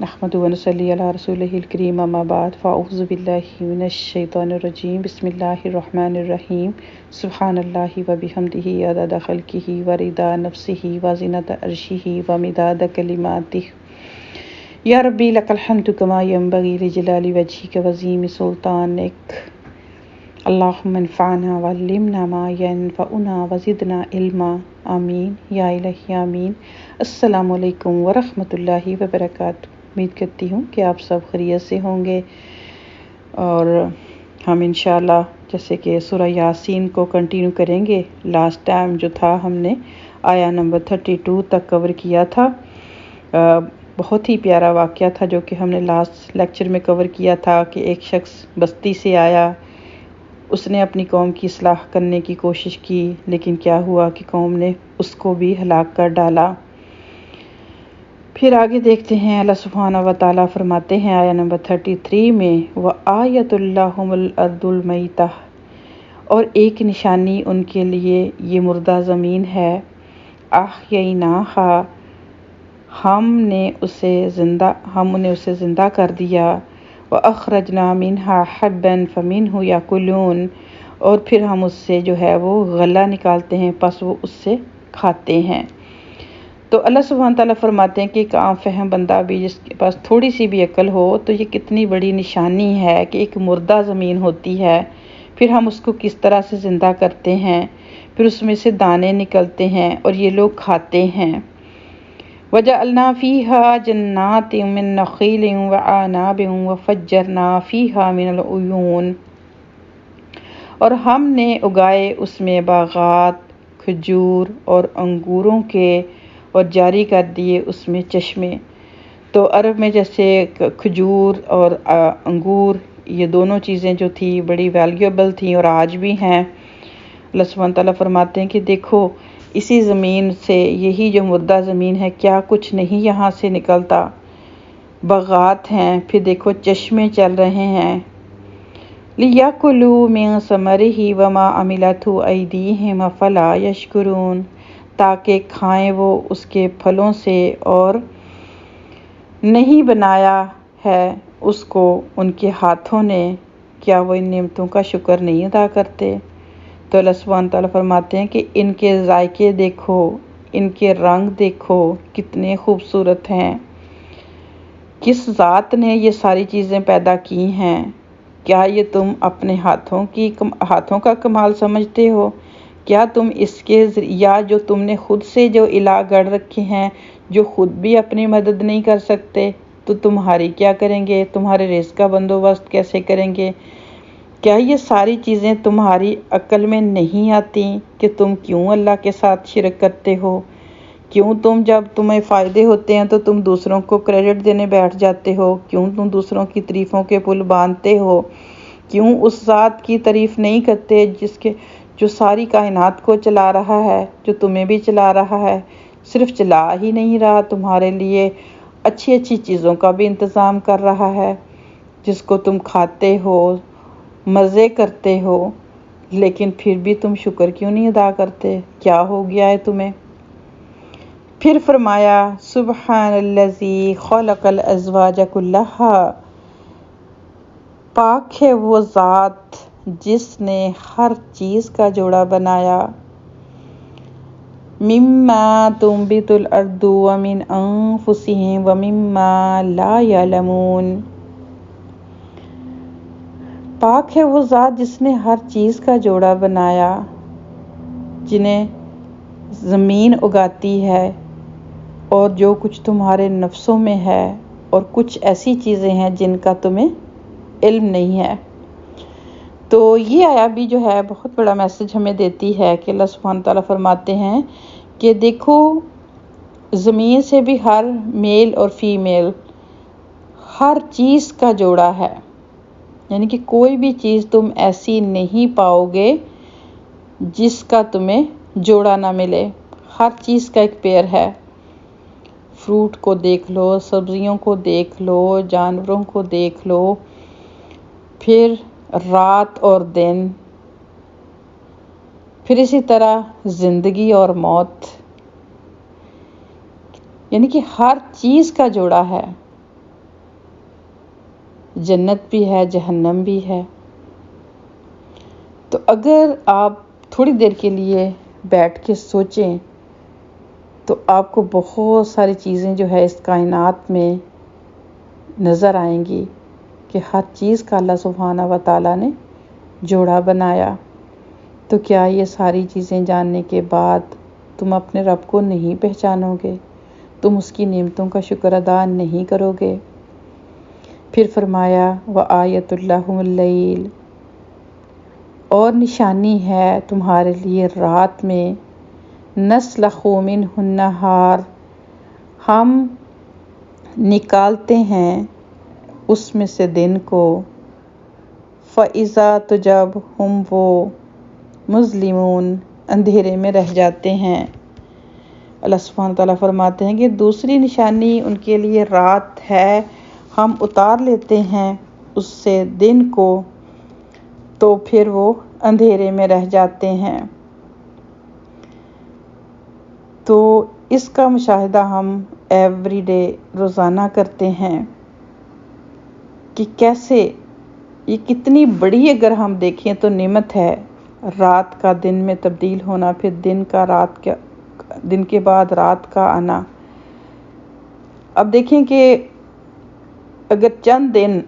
نحمدہ و نصلی علی رسولہ الکریم اما بعد فاعوذ باللہ من الشیطان الرجیم بسم اللہ الرحمن الرحیم سبحان اللہ و بحمدہ عدد خلقہ و رضا نفسہ و زینت عرشہ و مداد کلماتہ یا ربی لک الحمد کما ینبغی لجلال وجہک و عظیم سلطانک اللہم انفعنا وعلمنا ما ینفعنا وزدنا علما آمین یا الہی آمین۔ السلام علیکم ورحمۃ اللہ وبرکاتہ۔ امید کرتی ہوں کہ آپ سب خیریت سے ہوں گے، اور ہم انشاءاللہ جیسے کہ سورہ یاسین کو کنٹینیو کریں گے۔ لاسٹ ٹائم جو تھا ہم نے آیا نمبر 32 تک کور کیا تھا۔ بہت ہی پیارا واقعہ تھا جو کہ ہم نے لاسٹ لیکچر میں کور کیا تھا کہ ایک شخص بستی سے آیا، اس نے اپنی قوم کی اصلاح کرنے کی کوشش کی، لیکن کیا ہوا کہ قوم نے اس کو بھی ہلاک کر ڈالا۔ پھر آگے دیکھتے ہیں، اللہ سبحانہ و تعالیٰ فرماتے ہیں آیا نمبر 33 میں وَآیَةٌ لَّهُمُ الْأَرْضُ الْمَيْتَةُ، اور ایک نشانی ان کے لیے یہ مردہ زمین ہے۔ أَحْيَيْنَاهَا، ہم نے اسے زندہ کر دیا۔ وَأَخْرَجْنَا مِنْهَا حَبًّا فَمِنْهُ يَأْكُلُونَ، اور پھر ہم اس سے جو ہے وہ غلہ نکالتے ہیں، پس وہ اس سے کھاتے ہیں۔ تو اللہ سبحانہ تعالیٰ فرماتے ہیں کہ ایک عام فہم بندہ بھی جس کے پاس تھوڑی سی بھی عقل ہو تو یہ کتنی بڑی نشانی ہے کہ ایک مردہ زمین ہوتی ہے، پھر ہم اس کو کس طرح سے زندہ کرتے ہیں، پھر اس میں سے دانے نکلتے ہیں اور یہ لوگ کھاتے ہیں۔ وَجَعَلْنَا فِيهَا جَنَّاتٍ مِّن نَخِيلٍ وَأَعْنَابٍ وَفَجَّرْنَا فِيهَا مِنَ الْعُيُونِ، اور ہم نے اگائے اس میں باغات کھجور اور انگوروں کے، اور جاری کر دیے اس میں چشمے۔ تو عرب میں جیسے کھجور اور انگور، یہ دونوں چیزیں جو تھی بڑی ویلیوبل تھیں اور آج بھی ہیں۔ اللہ سبحانہ تعالیٰ فرماتے ہیں کہ دیکھو اسی زمین سے، یہی جو مردہ زمین ہے، کیا کچھ نہیں یہاں سے نکلتا، باغات ہیں، پھر دیکھو چشمے چل رہے ہیں۔ لِيَأْكُلُوا مِن ثَمَرِهِ وَمَا عَمِلَتْهُ أَيْدِيهِمْ أَفَلَا يَشْكُرُونَ، تاکہ کھائیں وہ اس کے پھلوں سے، اور نہیں بنایا ہے اس کو ان کے ہاتھوں نے، کیا وہ ان نعمتوں کا شکر نہیں ادا کرتے؟ تو اللہ سبحانہ تعالیٰ فرماتے ہیں کہ ان کے ذائقے دیکھو، ان کے رنگ دیکھو کتنے خوبصورت ہیں، کس ذات نے یہ ساری چیزیں پیدا کی ہیں؟ کیا یہ تم اپنے ہاتھوں کا کمال سمجھتے ہو؟ کیا تم اس کے یا جو تم نے خود سے جو الہ گڑھ رکھے ہیں، جو خود بھی اپنی مدد نہیں کر سکتے، تو تمہاری کیا کریں گے؟ تمہارے رزق کا بندوبست کیسے کریں گے؟ کیا یہ ساری چیزیں تمہاری عقل میں نہیں آتی کہ تم کیوں اللہ کے ساتھ شرک کرتے ہو؟ کیوں تم جب تمہیں فائدے ہوتے ہیں تو تم دوسروں کو کریڈٹ دینے بیٹھ جاتے ہو؟ کیوں تم دوسروں کی تعریفوں کے پل باندھتے ہو؟ کیوں اس ذات کی تعریف نہیں کرتے جو ساری کائنات کو چلا رہا ہے، جو تمہیں بھی چلا رہا ہے؟ صرف چلا ہی نہیں رہا، تمہارے لیے اچھی اچھی چیزوں کا بھی انتظام کر رہا ہے، جس کو تم کھاتے ہو، مزے کرتے ہو، لیکن پھر بھی تم شکر کیوں نہیں ادا کرتے؟ کیا ہو گیا ہے تمہیں؟ پھر فرمایا سبحان الذی خلق الازواج کلھا، پاک ہے وہ ذات جس نے ہر چیز کا جوڑا بنایا۔ مما تنبت الارض ومن انفسهم ومما لا يعلمون، پاک ہے وہ ذات جس نے ہر چیز کا جوڑا بنایا، جنہیں زمین اگاتی ہے، اور جو کچھ تمہارے نفسوں میں ہے، اور کچھ ایسی چیزیں ہیں جن کا تمہیں علم نہیں ہے۔ تو یہ آیا بھی جو ہے بہت بڑا میسج ہمیں دیتی ہے کہ اللہ سبحانہ تعالیٰ فرماتے ہیں کہ دیکھو زمین سے بھی ہر میل اور فیمیل ہر چیز کا جوڑا ہے، یعنی کہ کوئی بھی چیز تم ایسی نہیں پاؤ گے جس کا تمہیں جوڑا نہ ملے، ہر چیز کا ایک پیئر ہے۔ فروٹ کو دیکھ لو، سبزیوں کو دیکھ لو، جانوروں کو دیکھ لو، پھر رات اور دن، پھر اسی طرح زندگی اور موت، یعنی کہ ہر چیز کا جوڑا ہے۔ جنت بھی ہے، جہنم بھی ہے۔ تو اگر آپ تھوڑی دیر کے لیے بیٹھ کے سوچیں تو آپ کو بہت ساری چیزیں جو ہے اس کائنات میں نظر آئیں گی کہ ہر چیز کا اللہ سبحانہ و تعالیٰ نے جوڑا بنایا۔ تو کیا یہ ساری چیزیں جاننے کے بعد تم اپنے رب کو نہیں پہچانو گے؟ تم اس کی نعمتوں کا شکر ادا نہیں کرو گے؟ پھر فرمایا وَآیَةٌ لَّهُمُ اللَّیْلُ، اور نشانی ہے تمہارے لیے رات میں، نَسْلَخُ مِنْهُ النَّہَارَ، ہم نکالتے ہیں اس میں سے دن کو، فَإِذَا، تو جب ہم وہ مظلمون اندھیرے میں رہ جاتے ہیں۔ اللہ سبحانہ تعالیٰ فرماتے ہیں کہ دوسری نشانی ان کے لیے رات ہے، ہم اتار لیتے ہیں اس سے دن کو تو پھر وہ اندھیرے میں رہ جاتے ہیں۔ تو اس کا مشاہدہ ہم ایوری ڈے روزانہ کرتے ہیں کہ کیسے یہ کتنی بڑی اگر ہم دیکھیں تو نعمت ہے، رات کا دن میں تبدیل ہونا، پھر دن کے بعد رات کا آنا۔ اب دیکھیں کہ اگر چند دن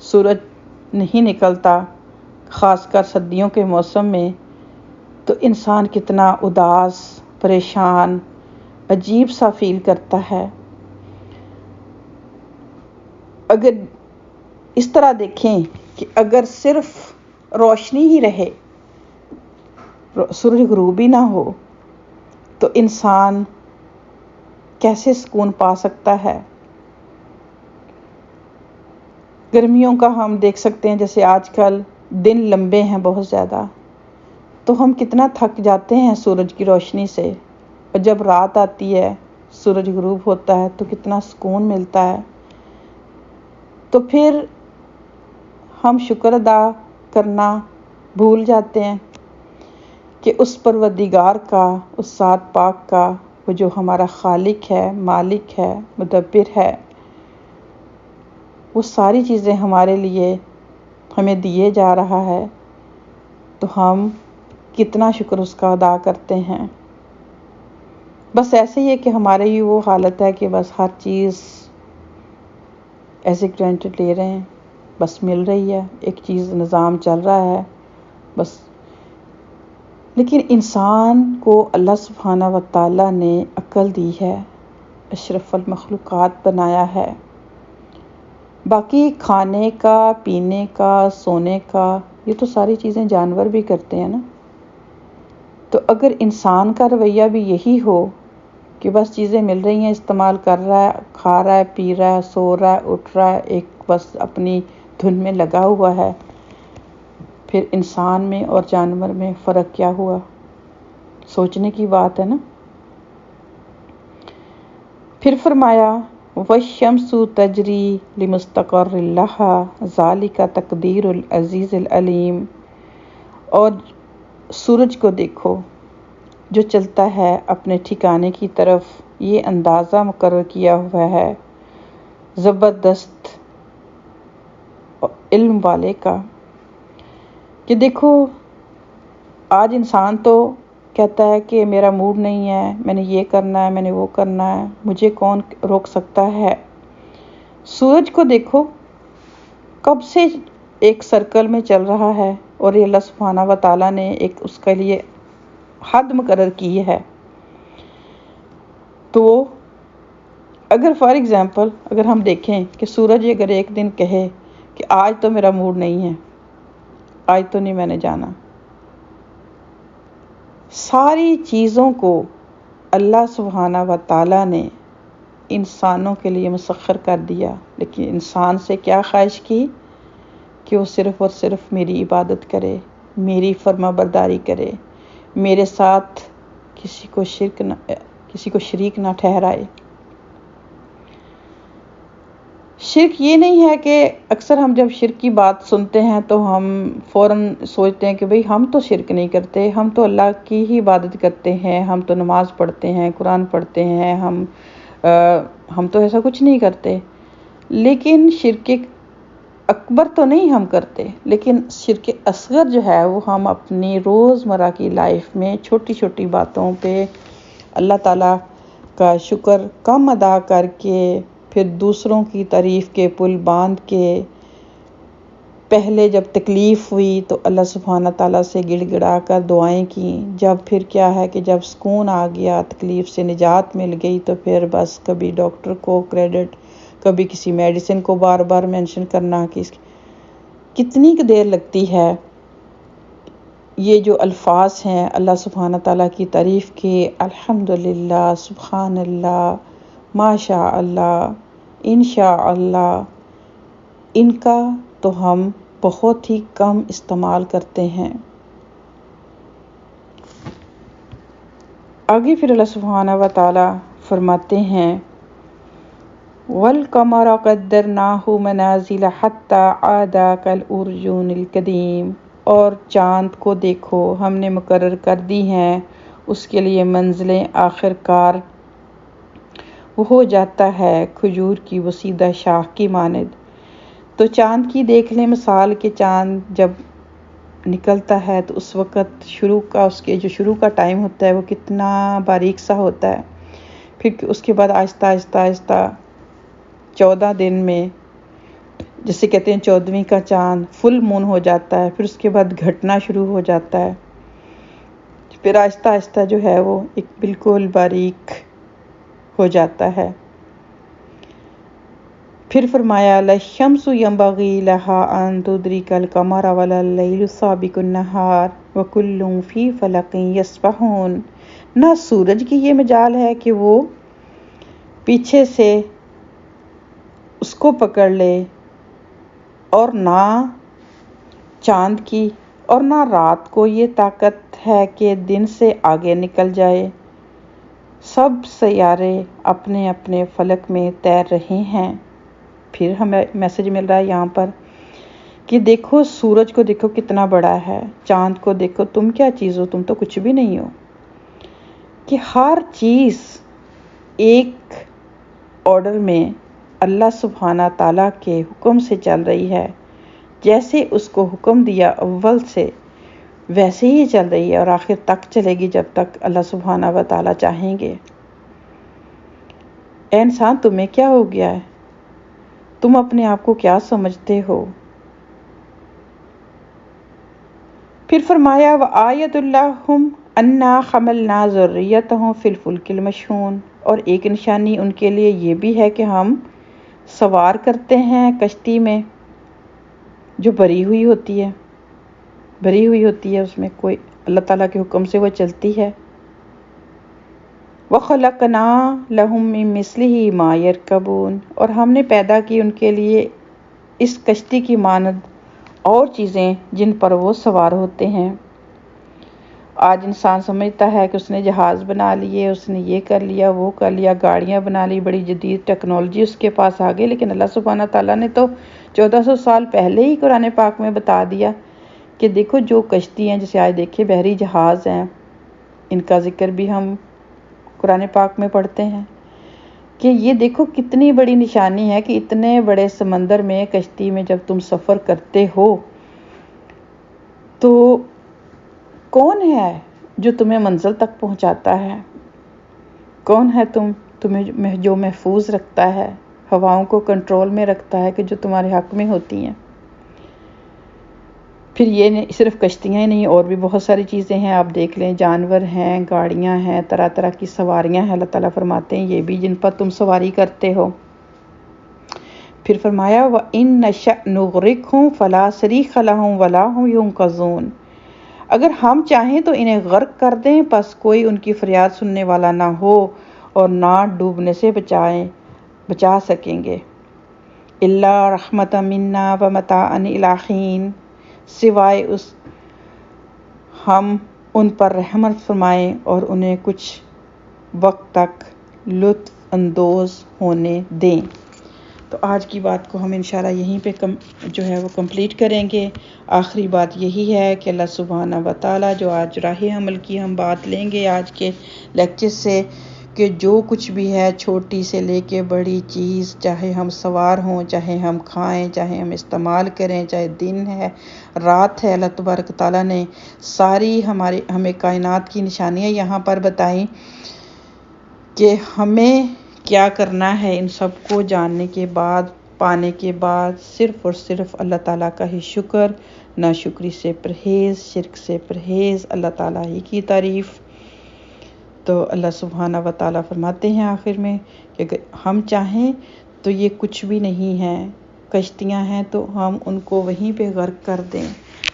سورج نہیں نکلتا، خاص کر سردیوں کے موسم میں، تو انسان کتنا اداس، پریشان، عجیب سا فیل کرتا ہے۔ اگر اس طرح دیکھیں کہ اگر صرف روشنی ہی رہے، سورج غروب ہی نہ ہو، تو انسان کیسے سکون پا سکتا ہے؟ گرمیوں کا ہم دیکھ سکتے ہیں، جیسے آج کل دن لمبے ہیں بہت زیادہ، تو ہم کتنا تھک جاتے ہیں سورج کی روشنی سے، اور جب رات آتی ہے، سورج غروب ہوتا ہے تو کتنا سکون ملتا ہے۔ تو پھر ہم شکر ادا کرنا بھول جاتے ہیں کہ اس پروردگار کا، اس ذات پاک کا، وہ جو ہمارا خالق ہے، مالک ہے، مدبر ہے، وہ ساری چیزیں ہمارے لیے ہمیں دیے جا رہا ہے، تو ہم کتنا شکر اس کا ادا کرتے ہیں۔ بس ایسے ہی ہے کہ ہمارے ہی وہ حالت ہے کہ بس ہر چیز ایسے گرانٹڈ لے رہے ہیں، بس مل رہی ہے، ایک چیز نظام چل رہا ہے بس۔ لیکن انسان کو اللہ سبحانہ و تعالیٰ نے عقل دی ہے، اشرف المخلوقات بنایا ہے۔ باقی کھانے کا، پینے کا، سونے کا، یہ تو ساری چیزیں جانور بھی کرتے ہیں نا۔ تو اگر انسان کا رویہ بھی یہی ہو کہ بس چیزیں مل رہی ہیں، استعمال کر رہا ہے، کھا رہا ہے، پی رہا ہے، سو رہا ہے، اٹھ رہا ہے، ایک بس اپنی دھن میں لگا ہوا ہے، پھر انسان میں اور جانور میں فرق کیا ہوا؟ سوچنے کی بات ہے نا۔ پھر فرمایا وَالشَّمْسُ تَجْرِي لِمُسْتَقَرٍّ لَهَا ذَلِكَ تَقْدِيرُ الْعَزِيزِ الْعَلِيمِ، اور سورج کو دیکھو جو چلتا ہے اپنے ٹھکانے کی طرف، یہ اندازہ مقرر کیا ہوا ہے زبردست علم والے کا، کہ دیکھو آج انسان تو کہتا ہے کہ میرا موڈ نہیں ہے، میں نے یہ کرنا ہے، میں نے وہ کرنا ہے، مجھے کون روک سکتا ہے؟ سورج کو دیکھو کب سے ایک سرکل میں چل رہا ہے، اور یہ اللہ سبحانہ و تعالیٰ نے ایک اس کے لیے حد مقرر کی ہے۔ تو اگر فار ایگزامپل اگر ہم دیکھیں کہ سورج اگر ایک دن کہے کہ آج تو میرا موڈ نہیں ہے، آج تو نہیں میں نے جانا، ساری چیزوں کو اللہ سبحانہ و تعالیٰ نے انسانوں کے لیے مسخر کر دیا، لیکن انسان سے کیا خواہش کی کہ وہ صرف اور صرف میری عبادت کرے، میری فرما برداری کرے، میرے ساتھ کسی کو شریک نہ ٹھہرائے۔ شرک یہ نہیں ہے کہ اکثر ہم جب شرک کی بات سنتے ہیں تو ہم فوراً سوچتے ہیں کہ بھئی ہم تو شرک نہیں کرتے، ہم تو اللہ کی ہی عبادت کرتے ہیں، ہم تو نماز پڑھتے ہیں، قرآن پڑھتے ہیں، ہم تو ایسا کچھ نہیں کرتے۔ لیکن شرک اکبر تو نہیں ہم کرتے، لیکن شرک اصغر جو ہے وہ ہم اپنی روزمرہ کی لائف میں چھوٹی چھوٹی باتوں پہ اللہ تعالیٰ کا شکر کم ادا کر کے، پھر دوسروں کی تعریف کے پل باندھ کے، پہلے جب تکلیف ہوئی تو اللہ سبحانہ تعالیٰ سے گڑ گڑا کر دعائیں کیں، جب پھر کیا ہے کہ جب سکون آ گیا، تکلیف سے نجات مل گئی، تو پھر بس کبھی ڈاکٹر کو کریڈٹ، کبھی کسی میڈیسن کو بار بار مینشن کرنا کہ کتنی دیر لگتی ہے۔ یہ جو الفاظ ہیں اللہ سبحانہ تعالیٰ کی تعریف کے، الحمدللہ، سبحان اللہ، ماشاء اللہ، انشاء اللہ، ان کا تو ہم بہت ہی کم استعمال کرتے ہیں۔ آگے پھر اللہ سبحانہ و تعالیٰ فرماتے ہیں وَالْقَمَرَ قَدَّرْنَاهُ مَنَازِلَ حَتَّى عَادَ كَالْعُرْجُونِ الْقَدِيمِ، اور چاند کو دیکھو ہم نے مقرر کر دی ہیں اس کے لیے منزلیں، آخر کار وہ ہو جاتا ہے کھجور کی وسیدہ شاخ کی مانند۔ تو چاند کی دیکھ لیں مثال کہ چاند جب نکلتا ہے تو اس وقت اس کے جو شروع کا ٹائم ہوتا ہے وہ کتنا باریک سا ہوتا ہے، پھر اس کے بعد آہستہ آہستہ آہستہ 14 دن میں، جسے کہتے ہیں 14ویں کا چاند فل مون ہو جاتا ہے، پھر اس کے بعد گھٹنا شروع ہو جاتا ہے، پھر آہستہ آہستہ جو ہے وہ ایک بالکل باریک ہو جاتا ہے۔ پھر فرمایا لَلشَّمْسُ يَنبَغِي لَهَا أَن تُدْرِكَ الْقَمَرَ وَلَا اللَّيْلُ سَابِقُ النَّهَارِ وَكُلٌّ فِي فَلَكٍ يَسْبَحُونَ، نہ سورج کی یہ مجال ہے کہ وہ پیچھے سے اس کو پکڑ لے، اور نہ چاند کی، اور نہ رات کو یہ طاقت ہے کہ دن سے آگے نکل جائے، سب سیارے اپنے اپنے فلک میں تیر رہے ہیں۔ پھر ہمیں میسج مل رہا ہے یہاں پر کہ دیکھو سورج کو دیکھو کتنا بڑا ہے، چاند کو دیکھو تم کیا چیز ہو، تم تو کچھ بھی نہیں ہو، کہ ہر چیز ایک آرڈر میں اللہ سبحانہ تعالیٰ کے حکم سے چل رہی ہے، جیسے اس کو حکم دیا اول سے ویسے ہی چل رہی ہے، اور آخر تک چلے گی جب تک اللہ سبحانہ و تعالیٰ چاہیں گے۔ اے انسان تمہیں کیا ہو گیا ہے، تم اپنے آپ کو کیا سمجھتے ہو؟ پھر فرمایا وَآیَةٌ لَهُمْ أَنَّا حَمَلْنَا ذُرِّيَّتَهُمْ فِي الْفُلْكِ الْمَشْحُونِ، اور ایک نشانی ان کے لیے یہ بھی ہے کہ ہم سوار کرتے ہیں کشتی میں جو بھری ہوئی ہوتی ہے، اس میں کوئی اللہ تعالیٰ کے حکم سے وہ چلتی ہے۔ وَخَلَقْنَا لَهُم مِّن مِّثْلِهِ مَا يَرْكَبُونَ، اور ہم نے پیدا کی ان کے لیے اس کشتی کی مانند اور چیزیں جن پر وہ سوار ہوتے ہیں۔ آج انسان سمجھتا ہے کہ اس نے جہاز بنا لیے، اس نے یہ کر لیا، وہ کر لیا، گاڑیاں بنا لی، بڑی جدید ٹیکنالوجی اس کے پاس آ گئی، لیکن اللہ سبحانہ تعالیٰ نے تو 1400 سال پہلے ہی قرآن پاک میں بتا دیا کہ دیکھو جو کشتی ہیں، جسے آج دیکھے بحری جہاز ہیں، ان کا ذکر بھی ہم قرآن پاک میں پڑھتے ہیں کہ یہ دیکھو کتنی بڑی نشانی ہے کہ اتنے بڑے سمندر میں کشتی میں جب تم سفر کرتے ہو تو کون ہے جو تمہیں منزل تک پہنچاتا ہے؟ کون ہے تمہیں جو محفوظ رکھتا ہے، ہواؤں کو کنٹرول میں رکھتا ہے کہ جو تمہارے حق میں ہوتی ہیں؟ پھر یہ صرف کشتیاں ہی نہیں، اور بھی بہت ساری چیزیں ہیں، آپ دیکھ لیں، جانور ہیں، گاڑیاں ہیں، طرح طرح کی سواریاں ہیں، اللہ تعالیٰ فرماتے ہیں یہ بھی جن پر تم سواری کرتے ہو۔ پھر فرمایا وَإِن نَّشَأْ نُغْرِقْهُمْ فَلَا صَرِيخَ لَهُمْ وَلَا هُمْ يُنقَذُونَ، اگر ہم چاہیں تو انہیں غرق کر دیں، پس کوئی ان کی فریاد سننے والا نہ ہو اور نہ ڈوبنے سے بچا سکیں گے۔ إِلَّا رَحْمَةً مِنَّا وَمَتَاعًا إِلَىٰ حِينٍ، سوائے اس ہم ان پر رحمت فرمائیں اور انہیں کچھ وقت تک لطف اندوز ہونے دیں۔ تو آج کی بات کو ہم انشاءاللہ یہیں پہ جو ہے وہ کمپلیٹ کریں گے۔ آخری بات یہی ہے کہ اللہ سبحانہ و تعالیٰ جو آج راہ عمل کی ہم بات لیں گے آج کے لیکچر سے، کہ جو کچھ بھی ہے چھوٹی سے لے کے بڑی چیز، چاہے ہم سوار ہوں، چاہے ہم کھائیں، چاہے ہم استعمال کریں، چاہے دن ہے رات ہے، اللہ تبارک تعالیٰ نے ساری ہمیں کائنات کی نشانیاں یہاں پر بتائیں کہ ہمیں کیا کرنا ہے۔ ان سب کو جاننے کے بعد، پانے کے بعد صرف اور صرف اللہ تعالیٰ کا ہی شکر، ناشکری سے پرہیز، شرک سے پرہیز، اللہ تعالیٰ ہی کی تعریف۔ تو اللہ سبحانہ و تعالیٰ فرماتے ہیں آخر میں کہ اگر ہم چاہیں تو یہ کچھ بھی نہیں ہے، کشتیاں ہیں تو ہم ان کو وہیں پہ غرق کر دیں،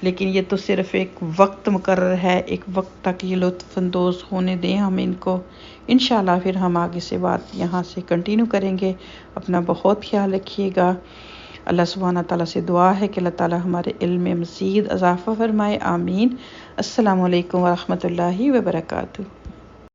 لیکن یہ تو صرف ایک وقت مقرر ہے، ایک وقت تک یہ لطف اندوز ہونے دیں ہم ان کو۔ انشاءاللہ پھر ہم آگے سے بات یہاں سے کنٹینیو کریں گے۔ اپنا بہت خیال رکھیے گا۔ اللہ سبحانہ تعالیٰ سے دعا ہے کہ اللہ تعالیٰ ہمارے علم میں مزید اضافہ فرمائے، آمین۔ السلام علیکم ورحمۃ اللہ وبرکاتہ۔